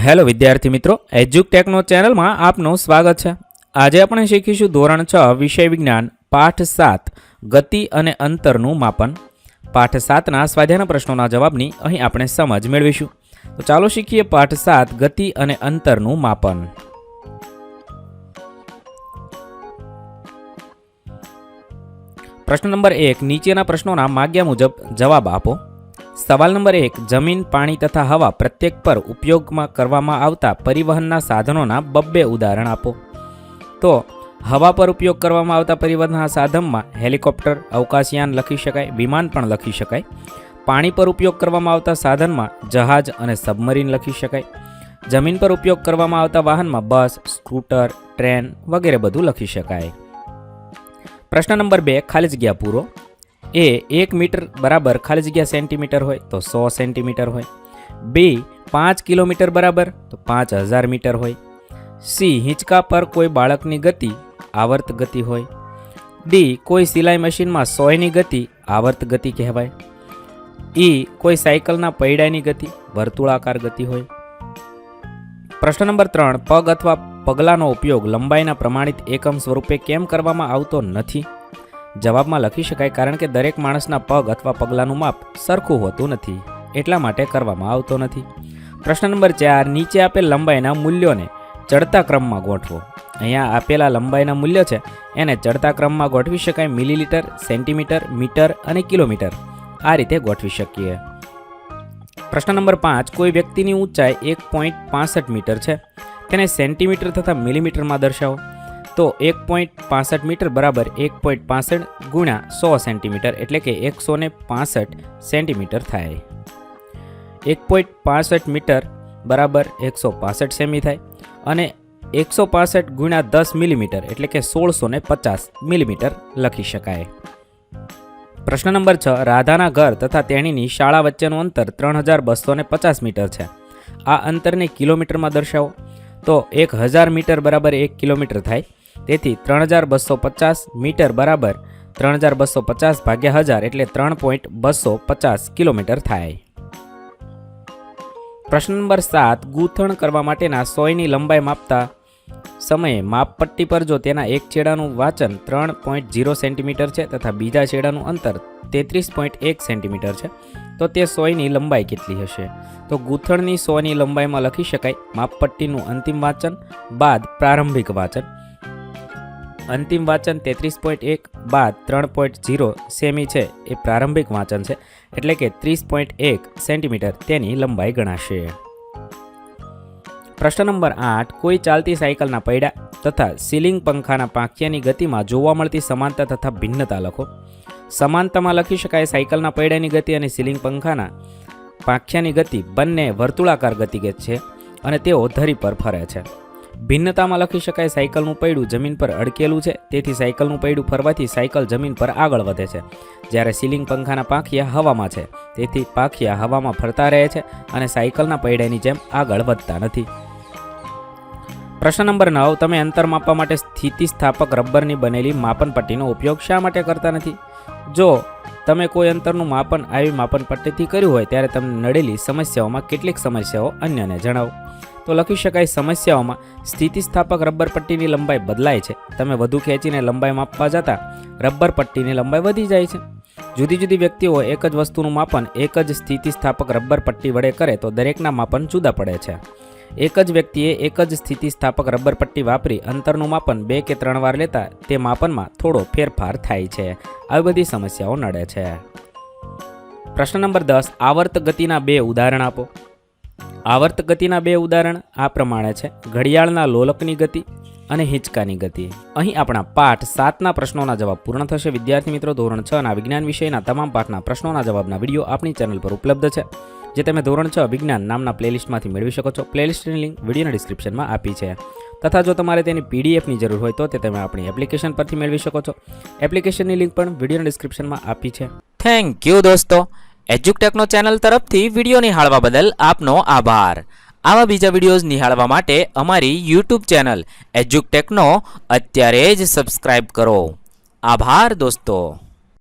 Hello विद्यार्थी मित्रों, एज्युकटेकनो channel में आपનું स्वागत है। आज આપણે શીખીશું ધોરણ 6 વિષય વિજ્ઞાન પાઠ 7 ગતિ અને અંતરનું માપન। પાઠ 7 ના સ્વાધ્યાયના પ્રશ્નોના જવાબની અહીં આપણે સમજ મેળવીશું। તો ચાલો શીખીએ પાઠ 7 ગતિ અને અંતરનું માપન। પ્રશ્ન નંબર 1, નીચેના પ્રશ્નોના માગ્યા મુજબ જવાબ આપો। सवाल नंबर 1, जमीन पानी तथा हवा प्रत्येक पर उपयोग में करवामां आवता परिवहनना साधनों बब्बे उदाहरण आपो। तो हवा पर उपयोग करवामां आवता परिवहनना साधन में हेलिकॉप्टर, अवकाशयान लखी शकाय, विमान पण लखी शकाय। पानी पर उपयोग करवामां आवता साधन में जहाज अने सबमरीन लखी शकाय। जमीन पर उपयोग करवामां आवता वाहन में बस, स्कूटर, ट्रेन वगैरह बधुं लखी शकाय। प्रश्न नंबर 2, खाली जग्या पूरो। ए 1 मीटर बराबर खाली जग्या सेंटीमीटर होय तो 100 सेंटीमीटर होय। बी 5 किलोमीटर बराबर तो 5000 मीटर होय। सी हिंचका पर कोई बाळकनी गति आवर्त गति होय। डी कोई सिलाई मशीन में 100 नी गति आवर्त गति कहेवाय। ई कोई साइकलना पૈડાની गति वर्तुळाकार गति होय। प्रश्न नंबर 3, पग अथवा पगलानो उपयोग लंबाईना प्रमाणित एकम स्वरूपे केम करवामां आवतो नथी? जवाब में लखी शकाय कारण के दरेक माणसना पग अथवा पगलानुं माप सरखुं होतुं नथी, एटला माटे करवामां आवतो नथी। प्रश्न नंबर 4, नीचे आपेल लंबाईना मूल्योने चढ़ता क्रम में गोठवो। अहींया आपेला लंबाईना मूल्य छे एने चढ़ता क्रम में गोठवी शकाय। मिलीलीटर, सेंटीमीटर, मीटर अने किलोमीटर आ रीते गोठवी शकीए। प्रश्न नंबर 5, कोई व्यक्तिनी ऊंचाई 1.65 मीटर छे, तेने सेंटीमीटर तथा मिलीमीटर में दर्शावो। तो 1.65 मीटर बराबर 1.65 गुणा 100 सेंटीमीटर एटले के 165 सेंटीमीटर थाय। 1.65 मीटर बराबर 165 सेमी थाय अने 165 गुणा 10 मिलीमीटर एटले के 1650 मिलीमीटर लखी शकाय। प्रश्न नंबर 6, राधाना घर तथा तेणीनी शाळा वच्चेनुं अंतर 3250 मीटर छे। आ अंतरने किलोमीटर में दर्शावो। तो 1000 मीटर बराबर 1 किलोमीटर थाय, तेथी 3250 मीटर बराबर 3250 भाग्या 1000 एटले 3.250 किलोमीटर थाय। प्रश्न नंबर 7, गूंथण करवा माटेना 100 नी लंबाई मापता समये मापपट्टी पर जो तेना एक छेडानुं वाचन 3.0 सेंटीमीटर छे तथा बीजा छेडानुं अंतर 33.1 सेंटीमीटर छे, तो ते 100 नी लंबाई केटली हशे? तो गूंथणनी 100 नी लंबाई में लखी शकाय मापपट्टीनुं अंतिम वाचन बाद प्रारंभिक वाचन। अंतिम वाचन 33.1 बाद 3.0 सेमी छे ए प्रारंभिक वाचन छे, एटले के 30.1 सेंटीमीटर तेनी लंबाई गणाशे। प्रश्न नंबर 8, कोई चालती साइकलना पૈડા तथा सीलिंग पंखाना પાંખિયાની ગતિમાં જોવા મળતી समानता तथा भिन्नता लखो। समानतामां लखी शकाय साइकलना પૈડાની गति અને सीलिंग पंखाना પાંખિયાની गति बंने वर्तुळाकार गतिगत छे અને તેઓ ધરી પર ફરે છે। भिन्नतामां लखी शकाय साइकलनुं પૈડું जमीन पर अडकेલું છે, તેથી साइकलनुं પૈડું ફરવાથી साइकल जमीन पर આગળ વધે છે। જ્યારે सीलिंग पंखाना પાંખિયા હવામાં છે, તેથી પાંખિયા હવામાં ફરતા રહે છે અને સાયકલના પૈડાની જેમ આગળ વધતા નથી। प्रश्न नंबर 9, तमे अंतर मापवा माटे स्थितिस्थापक रबरनी बनेली मापन पट्टीनो उपयोग शा माटे करता नथी? जो तमे कोई अंतरनुं मापन आवी मापन पट्टीथी कर्युं होय त्यारे तमने नडेली समस्याओमां केटलीक समस्याओ अन्यने जणावो। तो लखी शकाय समस्याओमां स्थितिस्थापक रबर पट्टीनी लंबाई बदलाय छे। तमे वधु खेंचीने लंबाई मापवा जता रबर पट्टीनी लंबाई वधी जाय छे। जुदी जुदी व्यक्तिओ एक ज वस्तुनुं मापन एक ज स्थितिस्थापक रबर पट्टी वडे करे तो दरेकना मापन जुदा पड़े छे। एक ज व्यक्तिए एक ज स्थितिस्थापक रबर पट्टी वापरी अंतरनुं मापन 2 के 3 वार लेता ते मापनमां थोड़ो फेरफार थाय छे। આવી બધી સમસ્યાઓ નડે છે। પ્રશ્ન નંબર 10, આवर्त ગતિના 2 ઉદાહરણ આપો। આवर्त ગતિના 2 ઉદાહરણ આ પ્રમાણે છે, ઘડિયાળના લોલકની ગતિ અને હિંચકાની ગતિ। અહીં આપણા પાઠ 7ના પ્રશ્નોના જવાબ પૂર્ણ થશે। વિદ્યાર્થી મિત્રો, ધોરણ 6 ના વિજ્ઞાન વિષયના તમામ પાઠના પ્રશ્નોના જવાબના વિડીયો આપણી ચેનલ પર ઉપલબ્ધ છે, જે તમે ધોરણ 6 વિજ્ઞાન નામના પ્લેલિસ્ટમાંથી મેળવી શકો છો। પ્લેલિસ્ટની લિંક વિડીયોના ડિસ્ક્રિપ્શનમાં આપી છે, તથા જો તમારે તેની પીડીએફની જરૂર હોય તો તે તમે આપણી એપ્લિકેશન પરથી મેળવી શકો છો। એપ્લિકેશનની લિંક પણ વિડીયોના ડિસ્ક્રિપ્શનમાં આપી છે। થેન્ક યુ દોસ્તો। એજ્યુકટેકનો ચેનલ તરફથી વિડીયો નિહાળવા બદલ આપનો આભાર। આવા બીજા વિડીયોઝ નિહાળવા માટે અમારી યુટ્યુબ ચેનલ એજ્યુકટેકનો અત્યારે જ સબસ્ક્રાઇબ કરો। આભાર દોસ્તો।